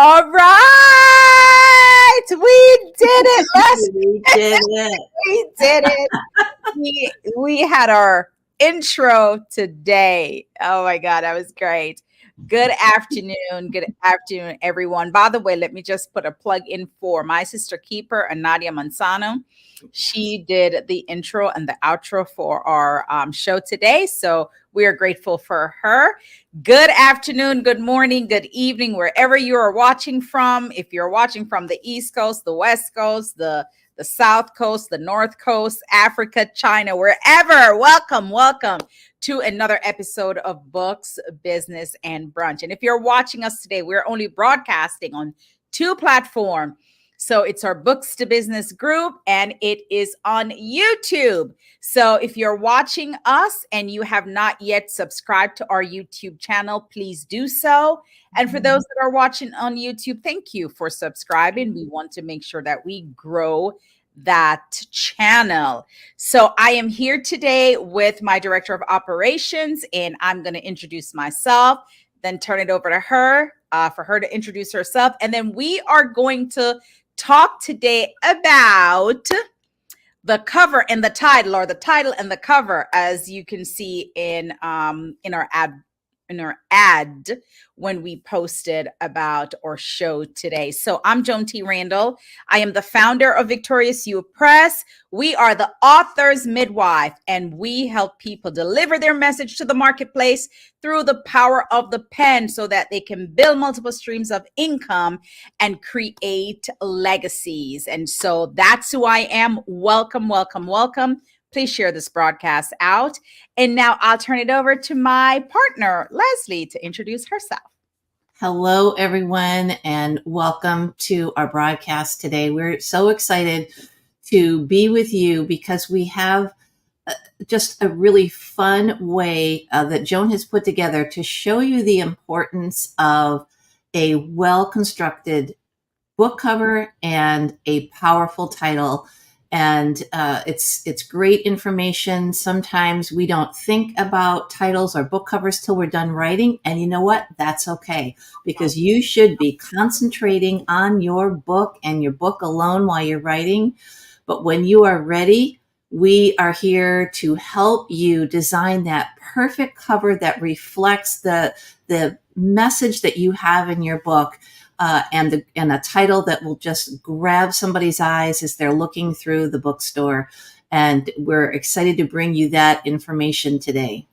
All right, we did it. We did it. We did it. We had our intro today. Oh my God, that was great. Good afternoon. Good afternoon, everyone. By the way, let me just put a plug in for my sister keeper, Nadia Manzano. She did the intro and the outro for our show today. So we are grateful for her. Good afternoon, good morning, good evening, wherever you are watching from. If you're watching from the East Coast, the West Coast, the South Coast, the North Coast, Africa, China, wherever. Welcome to another episode of Books, Business, and Brunch. And if you're watching us today, we're only broadcasting on two platforms. So it's our Books to Business group and it is on YouTube. So if you're watching us and you have not yet subscribed to our YouTube channel, please do so. And for those that are watching on YouTube, thank you for subscribing. We want to make sure that we grow that channel. So I am here today with my director of operations, and I'm going to introduce myself, then turn it over to her for her to introduce herself. And then we are going to talk today about the cover and the title, or the title and the cover, as you can see in our ad when we posted about our show today. So I'm Joan T. Randall. I am the founder of Victorious You Press. We are the author's midwife, and we help people deliver their message to the marketplace through the power of the pen so that they can build multiple streams of income and create legacies. And so that's who I am. Welcome. Please share this broadcast out. And now I'll turn it over to my partner, Leslie, to introduce herself. Hello, everyone, and welcome to our broadcast today. We're so excited to be with you because we have just a really fun way that Joan has put together to show you the importance of a well-constructed book cover and a powerful title. And it's great information. Sometimes we don't think about titles or book covers till we're done writing. And you know what? That's okay, because you should be concentrating on your book and your book alone while you're writing. But when you are ready, we are here to help you design that perfect cover that reflects the message that you have in your book. And a title that will just grab somebody's eyes as they're looking through the bookstore. And we're excited to bring you that information today.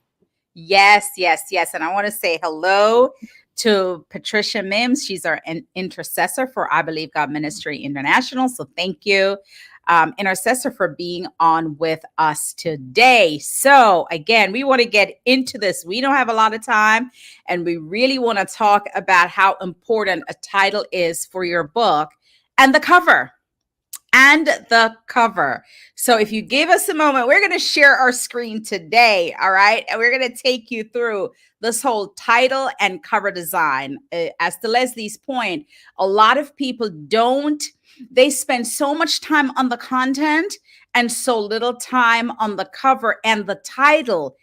Yes. And I want to say hello to Patricia Mims. She's our intercessor for I Believe God Ministry International. So thank you, intercessor, for being on with us today. So again, we want to get into this. We don't have a lot of time, and we really want to talk about how important a title is for your book and the cover. So if you give us a moment, we're going to share our screen today. All right. And we're going to take you through this whole title and cover design. As to Leslie's point, a lot of people they spend so much time on the content and so little time on the cover and the title.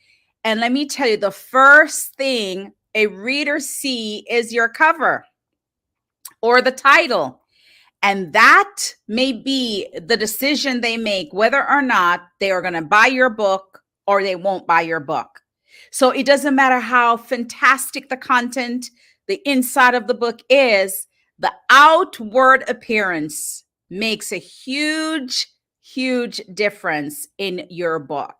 And let me tell you, the first thing a reader sees is your cover or the title. And that may be the decision they make, whether or not they are going to buy your book or they won't buy your book. So it doesn't matter how fantastic the content, the inside of the book is, the outward appearance makes a huge difference in your book.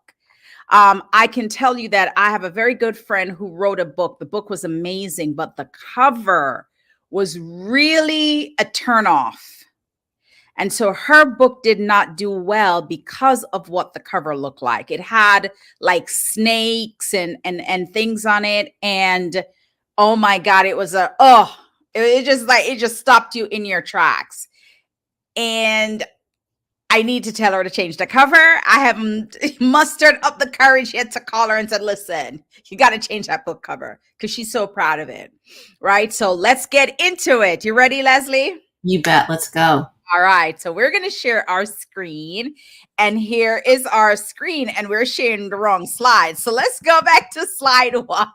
I can tell you that I have a very good friend who wrote a book. The book was amazing, but the cover was really a turnoff. And so her book did not do well because of what the cover looked like. It had like snakes and things on it. And oh my God, it was it just stopped you in your tracks. And I need to tell her to change the cover. I haven't mustered up the courage yet to call her and said, listen, you got to change that book cover, because she's so proud of it. Right. So let's get into it. You ready, Leslie? You bet. Let's go. All right. So we're going to share our screen, and here is our screen, and we're sharing the wrong slide. So let's go back to slide 1.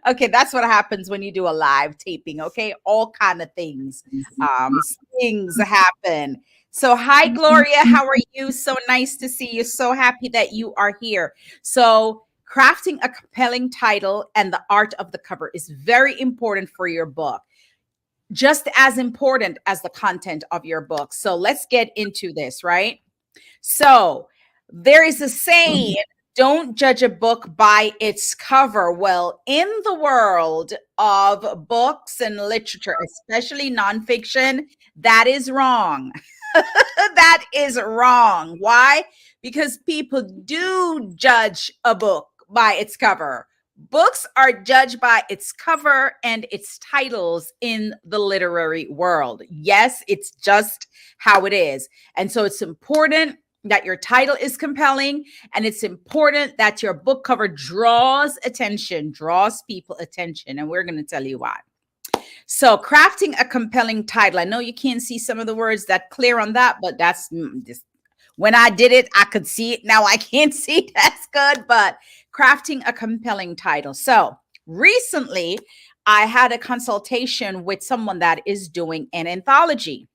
Okay, that's what happens when you do a live taping. Okay, all kind of um, things happen. So, hi, Gloria. How are you? So nice to see you. So happy that you are here. So, crafting a compelling title and the art of the cover is very important for your book, just as important as the content of your book. So, let's get into this, right? So there is a saying, don't judge a book by its cover. Well, in the world of books and literature, especially nonfiction, that is wrong. That is wrong. Why? Because people do judge a book by its cover. Books are judged by its cover and its titles in the literary world. Yes, it's just how it is. And so it's important that your title is compelling, and it's important that your book cover draws attention, draws people attention. And we're going to tell you why. So, crafting a compelling title. I know you can't see some of the words that clear on that, but that's just when I did it, I could see it. Now I can't see. That's good, but crafting a compelling title. So, recently, I had a consultation with someone that is doing an anthology.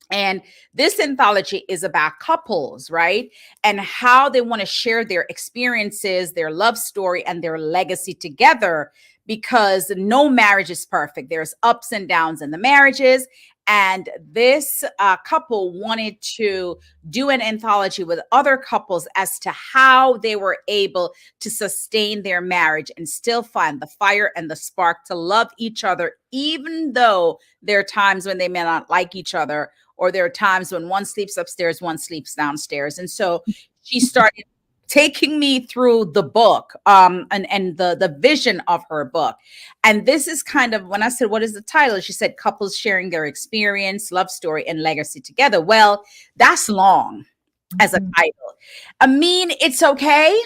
And this anthology is about couples, right? And how they want to share their experiences, their love story, and their legacy together, because no marriage is perfect. There's ups and downs in the marriages. And this couple wanted to do an anthology with other couples as to how they were able to sustain their marriage and still find the fire and the spark to love each other, even though there are times when they may not like each other, or there are times when one sleeps upstairs, one sleeps downstairs. And so she started taking me through the book, and the vision of her book. And this is kind of when I said, what is the title? She said, couples sharing their experience, love story, and legacy together. Well, that's long as a title. I mean, it's okay,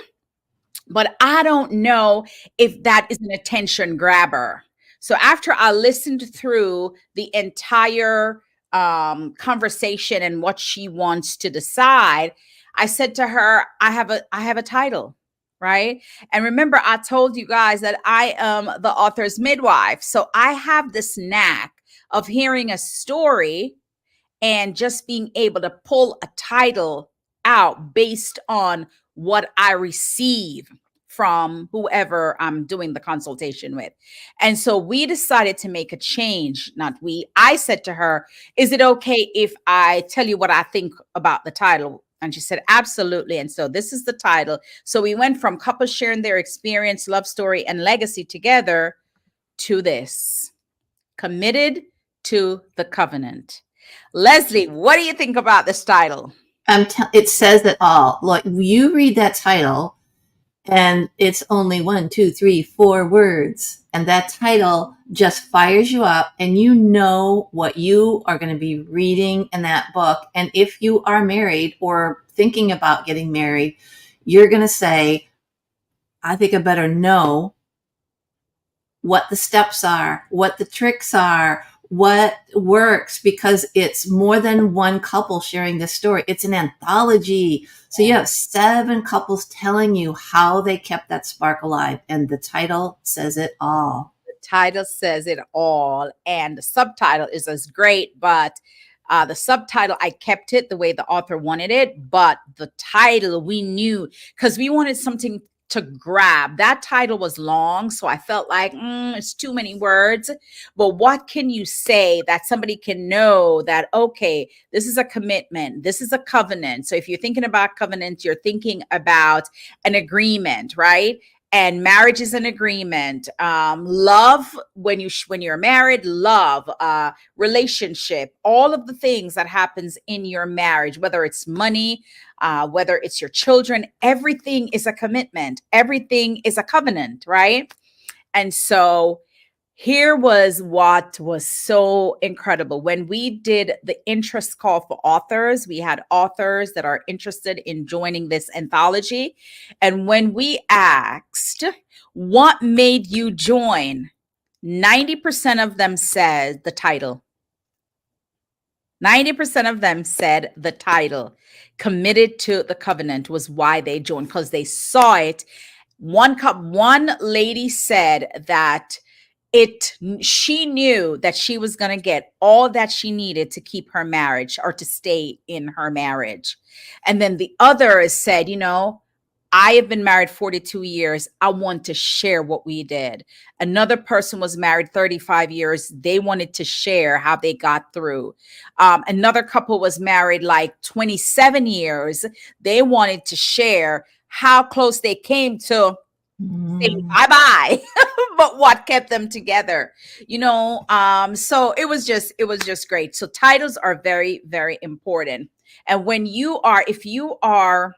but I don't know if that is an attention grabber. So after I listened through the entire conversation and what she wants to decide, I said to her, I have a title, right? And remember, I told you guys that I am the author's midwife. So I have this knack of hearing a story and just being able to pull a title out based on what I receive from whoever I'm doing the consultation with. And so we decided to make a change. Not we, I said to her, is it okay if I tell you what I think about the title? And she said, absolutely. And so this is the title. So we went from couples sharing their experience, love story, and legacy together to this: committed to the covenant. Leslie, what do you think about this title? It says it all. Like, you read that title, and it's only 1, 2, 3, 4 words, and that title just fires you up, and you know what you are going to be reading in that book. And if you are married or thinking about getting married, you're going to say, I think I better know what the steps are, what the tricks are, what works, because it's more than one couple sharing this story. It's an anthology. So you have 7 couples telling you how they kept that spark alive, and the title says it all. The title says it all, and the subtitle is as great, but the subtitle, I kept it the way the author wanted it, but the title we knew, because we wanted something to grab. That title was long, so I felt like it's too many words. But what can you say that somebody can know that, okay, this is a commitment, this is a covenant. So if you're thinking about covenant, you're thinking about an agreement, right? And marriage is an agreement. Love, when you're married, love, relationship, all of the things that happens in your marriage, whether it's money, whether it's your children, everything is a commitment. Everything is a covenant, right? And so here was what was so incredible. When we did the interest call for authors, we had authors that are interested in joining this anthology. And when we asked, what made you join? 90% of them said the title. 90% of them said the title. Committed to the covenant was why they joined, because they saw it. One lady said that it she knew that she was going to get all that she needed to keep her marriage or to stay in her marriage. And then the other said, I have been married 42 years. I want to share what we did. Another person was married 35 years. They wanted to share how they got through. Another couple was married like 27 years. They wanted to share how close they came to saying Mm. bye bye, but what kept them together, so it was just great. So titles are very, very important. And if you are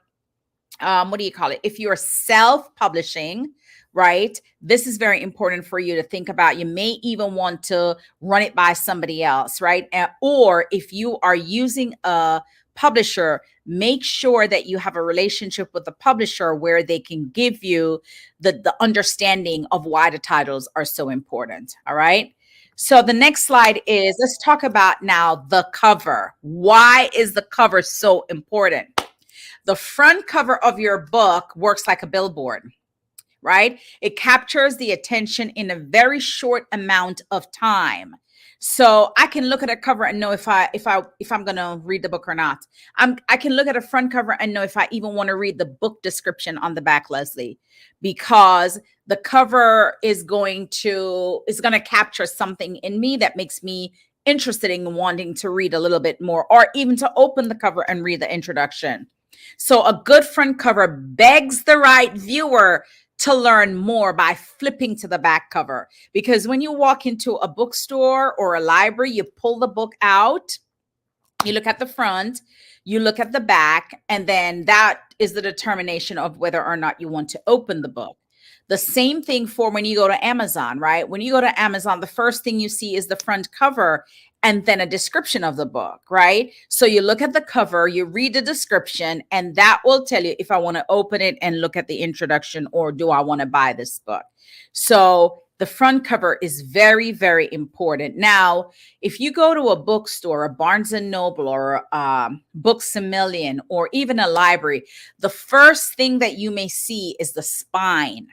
what do you call it? If you're self publishing, right? This is very important for you to think about. You may even want to run it by somebody else, right? Or if you are using a publisher, make sure that you have a relationship with the publisher where they can give you the understanding of why the titles are so important. All right. So the next slide is, let's talk about now the cover. Why is the cover so important? The front cover of your book works like a billboard, right? It captures the attention in a very short amount of time. So I can look at a cover and know if I'm going to read the book or not. I can look at a front cover and know if I even want to read the book description on the back, Leslie, because the cover is going to capture something in me that makes me interested in wanting to read a little bit more, or even to open the cover and read the introduction. So a good front cover begs the right viewer to learn more by flipping to the back cover. Because when you walk into a bookstore or a library, you pull the book out, you look at the front, you look at the back, and then that is the determination of whether or not you want to open the book. The same thing for when you go to Amazon, right? When you go to Amazon, the first thing you see is the front cover and then a description of the book, right? So you look at the cover, you read the description, and that will tell you if I want to open it and look at the introduction, or do I want to buy this book. So the front cover is very, very important. Now, if you go to a bookstore, a Barnes and Noble, or Books a Million, or even a library, the first thing that you may see is the spine,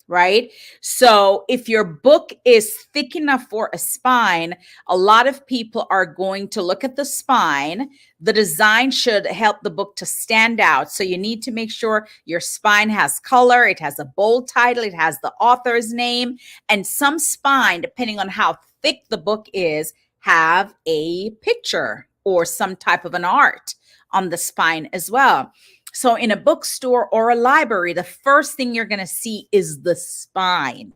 right? So if your book is thick enough for a spine, a lot of people are going to look at the spine. The design should help the book to stand out. So you need to make sure your spine has color, it has a bold title, it has the author's name, and some spine, depending on how thick the book is, have a picture or some type of an art on the spine as well. So in a bookstore or a library, the first thing you're going to see is the spine,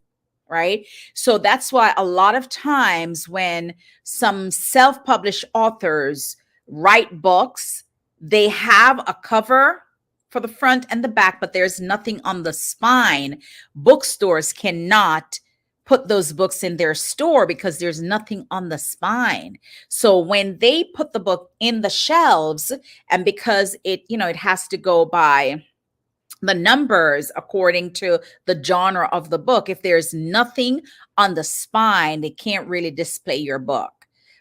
right? So that's why a lot of times when some self-published authors write books, they have a cover for the front and the back, but there's nothing on the spine. Bookstores cannot put those books in their store because there's nothing on the spine. So when they put the book in the shelves, and because it has to go by the numbers according to the genre of the book, if there's nothing on the spine, they can't really display your book,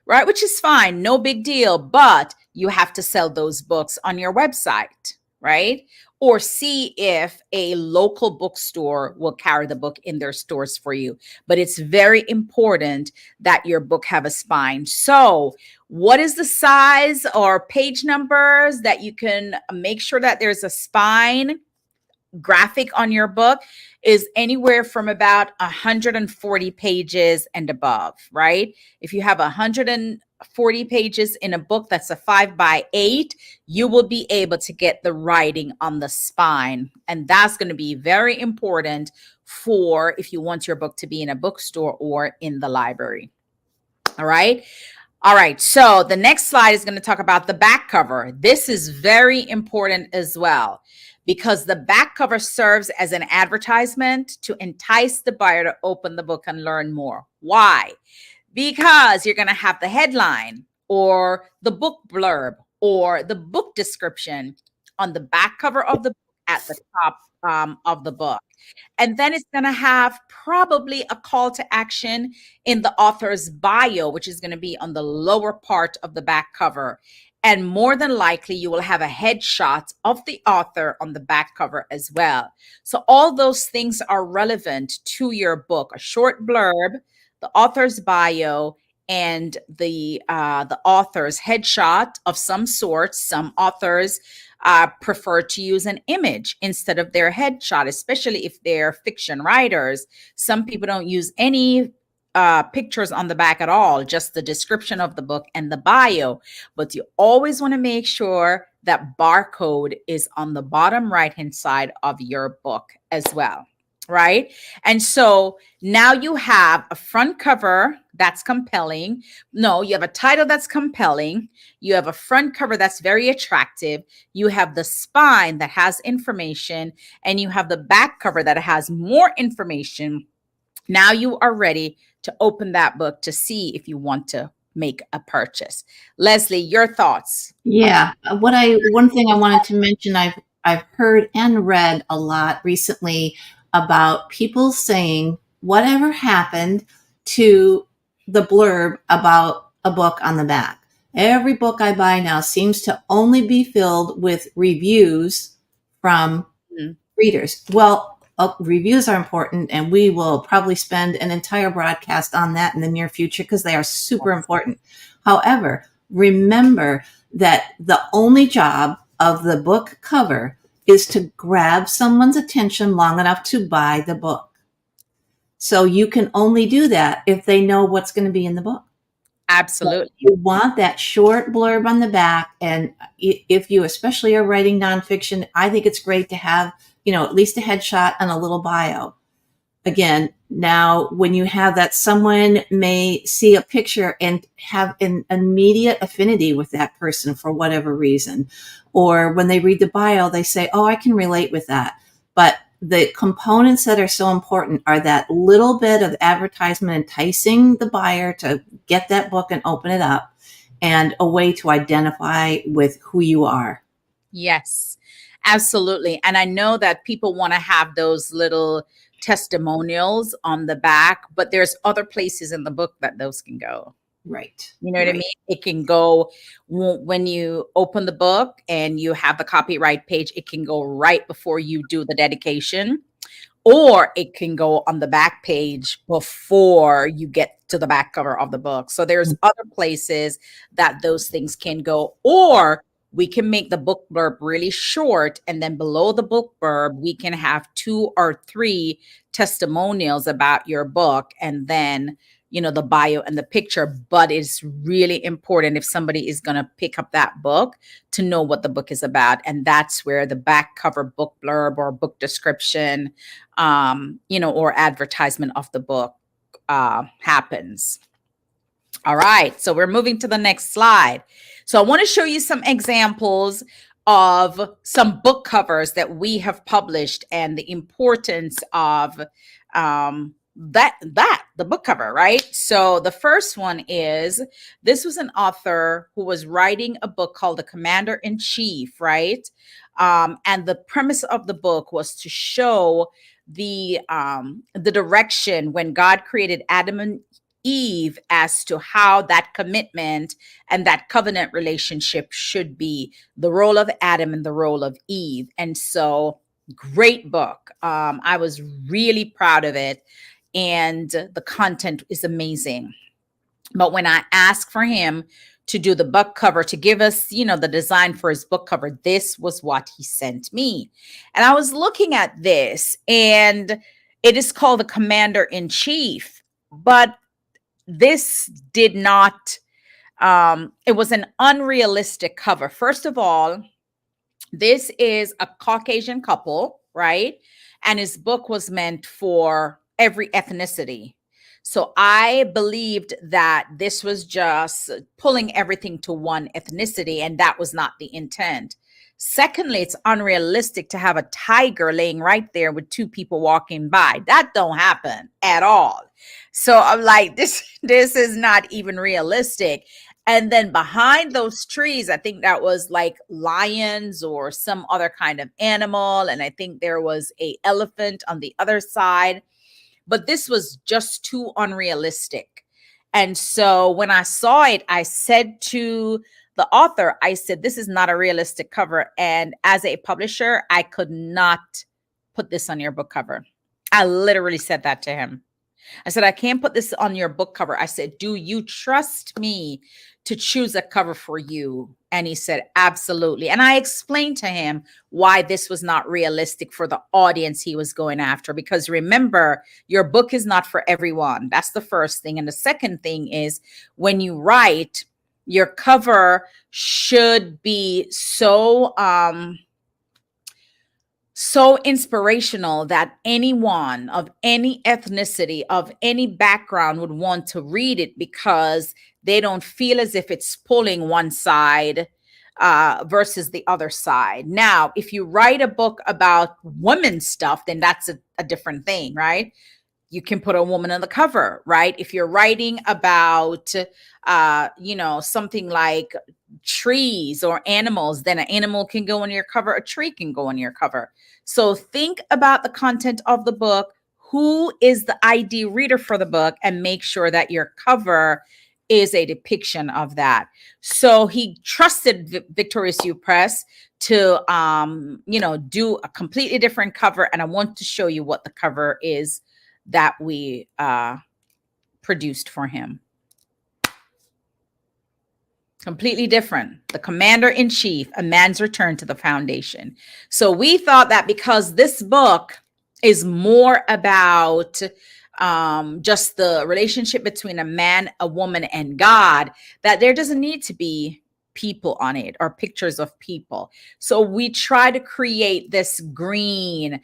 right? Which is fine, no big deal, but you have to sell those books on your website, right? Or see if a local bookstore will carry the book in their stores for you. But it's very important that your book have a spine. So what is the size or page numbers that you can make sure that there's a spine graphic on your book? Is anywhere from about 140 pages and above, right? If you have 140 pages in a book that's a 5x8, you will be able to get the writing on the spine. And that's going to be very important for if you want your book to be in a bookstore or in the library. All right. All right, so the next slide is going to talk about the back cover. This is very important as well, because the back cover serves as an advertisement to entice the buyer to open the book and learn more. Why? Because you're going to have the headline or the book blurb or the book description on the back cover of the book at the top of the book. And then it's going to have probably a call to action in the author's bio, which is going to be on the lower part of the back cover. And more than likely, you will have a headshot of the author on the back cover as well. So all those things are relevant to your book: a short blurb, the author's bio, and the author's headshot of some sort. Some authors prefer to use an image instead of their headshot, especially if they're fiction writers. Some people don't use any pictures on the back at all, just the description of the book and the bio. But you always want to make sure that barcode is on the bottom right hand side of your book as well. Right. And so now you have a front cover that's compelling. No, you have a title that's compelling. You have a front cover that's very attractive. You have the spine that has information, and you have the back cover that has more information. Now you are ready to open that book to see if you want to make a purchase. Leslie, your thoughts? Yeah, one thing I wanted to mention, I've heard and read a lot recently about people saying whatever happened to the blurb about a book on the back. Every book I buy now seems to only be filled with reviews from readers. Well, reviews are important, and we will probably spend an entire broadcast on that in the near future because they are super important. However, remember that the only job of the book cover is to grab someone's attention long enough to buy the book. So you can only do that if they know what's going to be in the book. Absolutely. You want that short blurb on the back. And if you especially are writing nonfiction, I think it's great to have, at least a headshot and a little bio. Again, now when you have that, someone may see a picture and have an immediate affinity with that person for whatever reason. Or when they read the bio, they say, oh, I can relate with that. But the components that are so important are that little bit of advertisement enticing the buyer to get that book and open it up, and a way to identify with who you are. Yes, absolutely. And I know that people want to have those little testimonials on the back, but there's other places in the book that those can go. Right. You know what I mean? It can go when you open the book and you have the copyright page, it can go right before you do the dedication, or it can go on the back page before you get to the back cover of the book. So there's other places that those things can go, or we can make the book blurb really short, and then below the book blurb, we can have 2 or 3 testimonials about your book, and then the bio and the picture. But it's really important, if somebody is going to pick up that book, to know what the book is about. And that's where the back cover book blurb or book description, or advertisement of the book happens. All right. So we're moving to the next slide. So I want to show you some examples of some book covers that we have published, and the importance of the book cover, right? So the first one is, this was an author who was writing a book called The Commander-in-Chief, right? And the premise of the book was to show the direction when God created Adam and Eve, as to how that commitment and that covenant relationship should be, the role of Adam and the role of Eve. And so, great book. I was really proud of it, and the content is amazing. But when I asked for him to do the book cover, to give us, the design for his book cover, this was what he sent me. And I was looking at this, and it is called The Commander-in-Chief, but this did not, it was an unrealistic cover. First of all, this is a Caucasian couple, right? And his book was meant for every ethnicity. So I believed that this was just pulling everything to one ethnicity, and that was not the intent. Secondly, it's unrealistic to have a tiger laying right there with 2 people walking by. That don't happen at all. So I'm like, this is not even realistic. And then behind those trees, I think that was like lions or some other kind of animal. And I think there was an elephant on the other side. But this was just too unrealistic. And so when I saw it, I said to the author, I said, this is not a realistic cover. And as a publisher, I could not put this on your book cover. I literally said that to him. I said, I can't put this on your book cover. I said, do you trust me to choose a cover for you? And he said, absolutely. And I explained to him why this was not realistic for the audience he was going after. Because remember, your book is not for everyone. That's the first thing. And the second thing is, when you write, your cover should be so inspirational that anyone of any ethnicity, of any background would want to read it, because they don't feel as if it's pulling one side versus the other side. Now, if you write a book about women's stuff, then that's a different thing, right? You can put a woman on the cover, right? If you're writing about, something like trees or animals, then an animal can go on your cover, a tree can go on your cover. So think about the content of the book, who is the ID reader for the book, and make sure that your cover is a depiction of that. So he trusted Victorious U Press to, do a completely different cover. And I want to show you what the cover is that we produced for him. Completely different. The Commander-in-Chief, A Man's Return to the Foundation. So we thought that because this book is more about just the relationship between a man, a woman, and God, that there doesn't need to be people on it or pictures of people. So we try to create this green,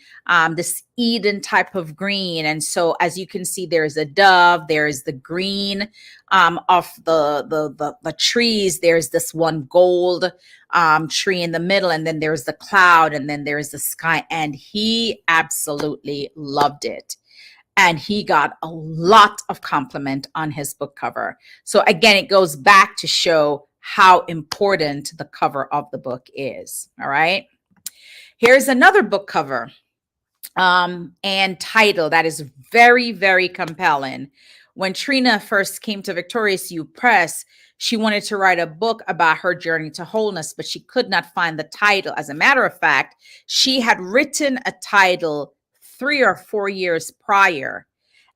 this Eden type of green. And so as you can see, there's a dove, there's the green of the trees, there's this one gold tree in the middle, and then there's the cloud, and then there's the sky. And he absolutely loved it. And he got a lot of compliment on his book cover. So again, it goes back to show how important the cover of the book is. All right. Here's another book cover and title that is very, very compelling. When Trina first came to Victorious U Press, she wanted to write a book about her journey to wholeness, but she could not find the title. As a matter of fact, she had written a title 3 or 4 years prior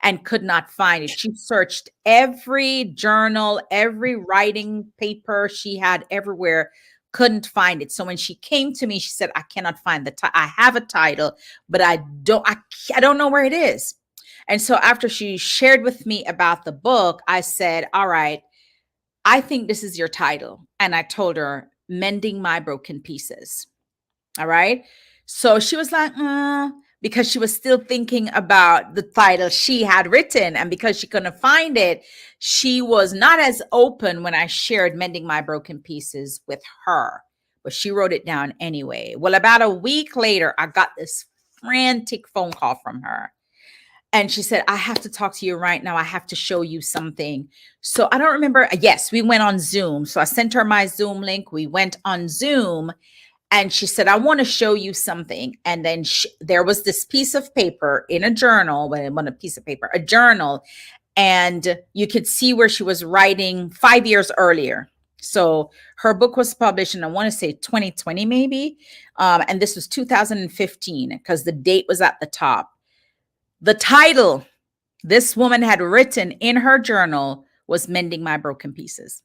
and could not find it. She searched every journal, every writing paper she had everywhere, couldn't find it. So when she came to me, she said, I cannot find the title. I have a title, but I don't know where it is. And so after she shared with me about the book, I said, all right, I think this is your title. And I told her, Mending My Broken Pieces. All right. So she was like, because she was still thinking about the title she had written. And because she couldn't find it, she was not as open when I shared Mending My Broken Pieces with her. But she wrote it down anyway. Well, about a week later, I got this frantic phone call from her. And she said, I have to talk to you right now. I have to show you something. So I don't remember. Yes, we went on Zoom. So I sent her my Zoom link. We went on Zoom. And she said, I want to show you something. And then there was this piece of paper in a journal, a journal. And you could see where she was writing 5 years earlier. So her book was published in, I want to say 2020, maybe. And this was 2015 because the date was at the top. The title this woman had written in her journal was Mending My Broken Pieces.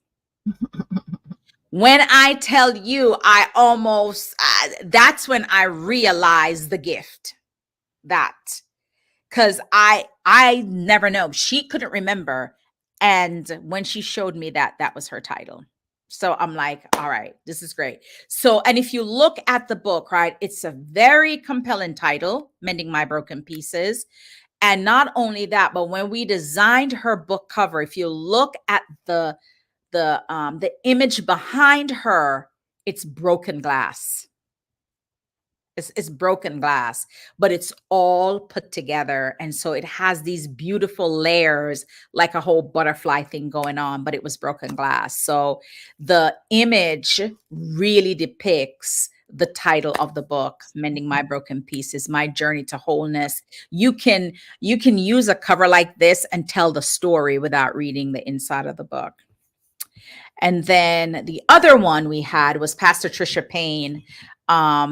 When I tell you, that's when I realized the gift. Because I never know. She couldn't remember. And when she showed me that was her title. So I'm like, all right, this is great. So, and if you look at the book, right, it's a very compelling title, Mending My Broken Pieces. And not only that, but when we designed her book cover, if you look at the image behind her, it's broken glass. It's broken glass, but it's all put together. And so it has these beautiful layers, like a whole butterfly thing going on, but it was broken glass. So the image really depicts the title of the book, Mending My Broken Pieces, My Journey to Wholeness. You can use a cover like this and tell the story without reading the inside of the book. And then the other one we had was Pastor Trisha Payne.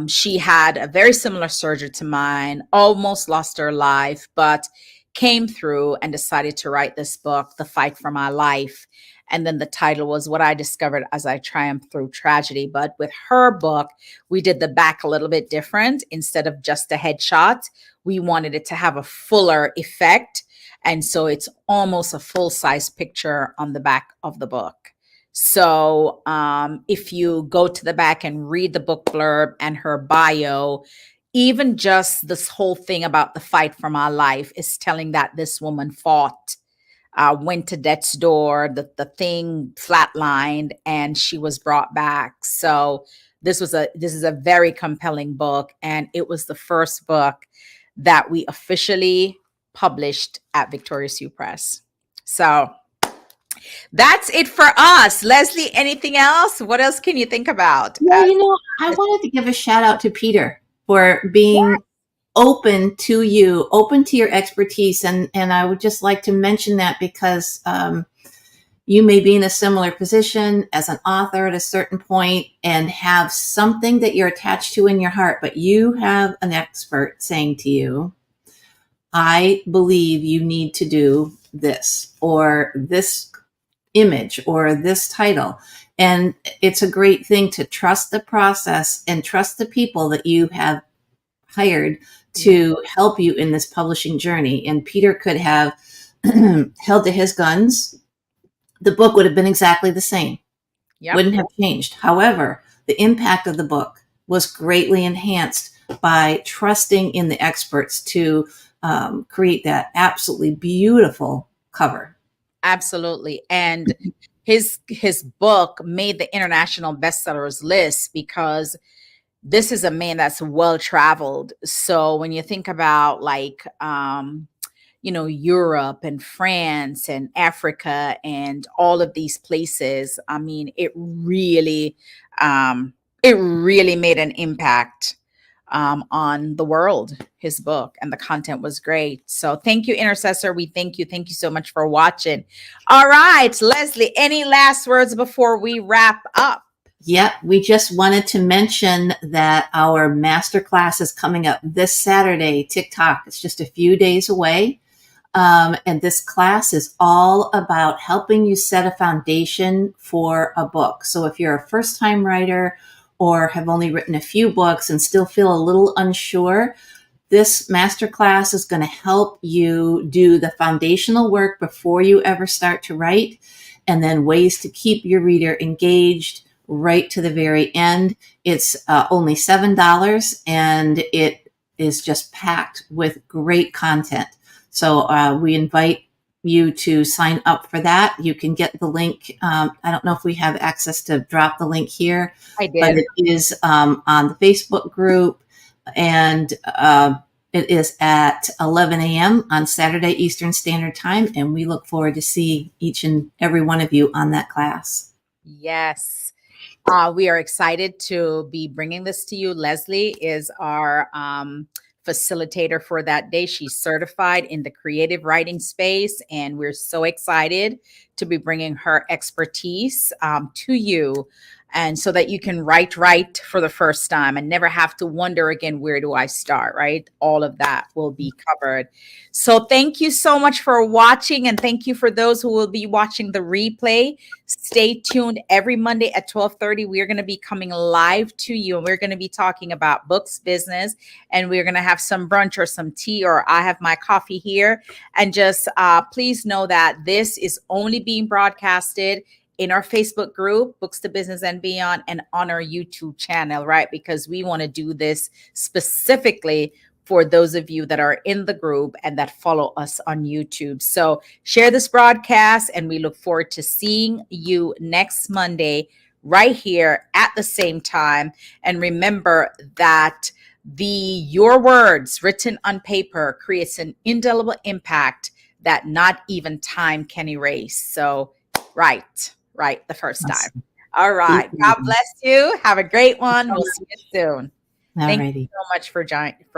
She had a very similar surgery to mine, almost lost her life, but came through and decided to write this book, The Fight for My Life. And then the title was What I Discovered as I Triumphed Through Tragedy. But with her book, we did the back a little bit different. Instead of just a headshot, we wanted it to have a fuller effect. And so it's almost a full-size picture on the back of the book. So if you go to the back and read the book blurb and her bio, even just this whole thing about the fight for my life is telling that this woman fought, went to death's door, the thing flatlined, and she was brought back. So this is a very compelling book, and it was the first book that we officially published at Victorious U Press. So that's it for us. Leslie, anything else? What else can you think about? Yeah, I wanted to give a shout out to Peter for being open to you, open to your expertise. And I would just like to mention that because you may be in a similar position as an author at a certain point and have something that you're attached to in your heart, but you have an expert saying to you, I believe you need to do this or this image or this title. And it's a great thing to trust the process and trust the people that you have hired to help you in this publishing journey. And Peter could have held to his guns. The book would have been exactly the same. Yep. Wouldn't have changed. However, the impact of the book was greatly enhanced by trusting in the experts to create that absolutely beautiful cover. Absolutely. And his book made the international bestsellers list because this is a man that's well traveled. So when you think about like Europe and France and Africa and all of these places, I mean, it really made an impact on the world, his book, and the content was great. So thank you, Intercessor. We thank you. Thank you so much for watching. All right, Leslie, any last words before we wrap up? Yeah, we just wanted to mention that our masterclass is coming up this Saturday, TikTok. It's just a few days away. And this class is all about helping you set a foundation for a book. So if you're a first-time writer or have only written a few books and still feel a little unsure, this masterclass is going to help you do the foundational work before you ever start to write, and then ways to keep your reader engaged right to the very end. It's only $7, and it is just packed with great content. So we invite you to sign up for that. You can get the link. I don't know if we have access to drop the link here. I did. But it is on the Facebook group, and it is at 11 a.m. on Saturday Eastern Standard Time, and we look forward to see each and every one of you on that class. Yes. We are excited to be bringing this to you. Leslie is our facilitator for that day. She's certified in the creative writing space, and we're so excited to be bringing her expertise to you, and so that you can write for the first time and never have to wonder again, where do I start, right? All of that will be covered. So thank you so much for watching, and thank you for those who will be watching the replay. Stay tuned every Monday at 12:30. We are going to be coming live to you, and we're going to be talking about books, business, and we're going to have some brunch or some tea, or I have my coffee here. And just please know that this is only being broadcasted in our Facebook group, Books to Business and Beyond, and on our YouTube channel, right? Because we want to do this specifically for those of you that are in the group and that follow us on YouTube. So share this broadcast, and we look forward to seeing you next Monday right here at the same time. And remember that your words written on paper creates an indelible impact that not even time can erase. So right the first time. All right. God bless you. Have a great one. We'll see you soon. Thank you so much for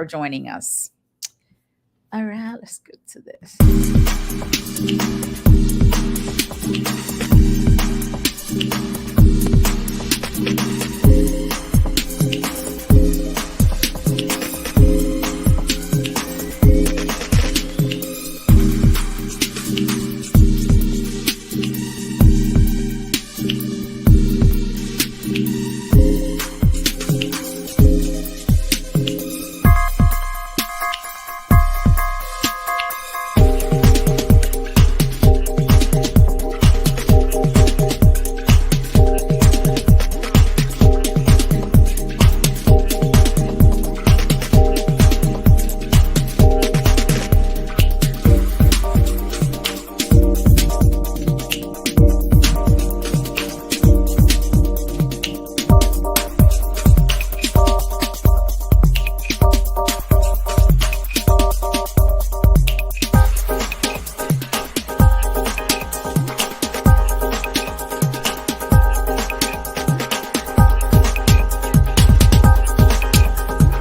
joining us. All right, let's go to this.